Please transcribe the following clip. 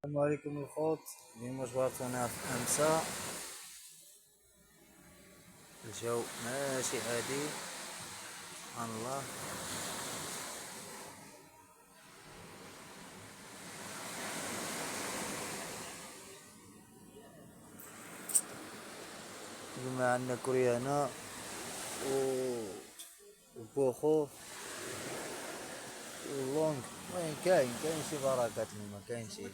السلام عليكم الخوت. اليوم جبرتونا في أمسا. الجو ماشي عادي. سبحان الله. اليوم عندنا كريانة و وبوخو ولونج. وين كاين شي بركات، ما كاين شي.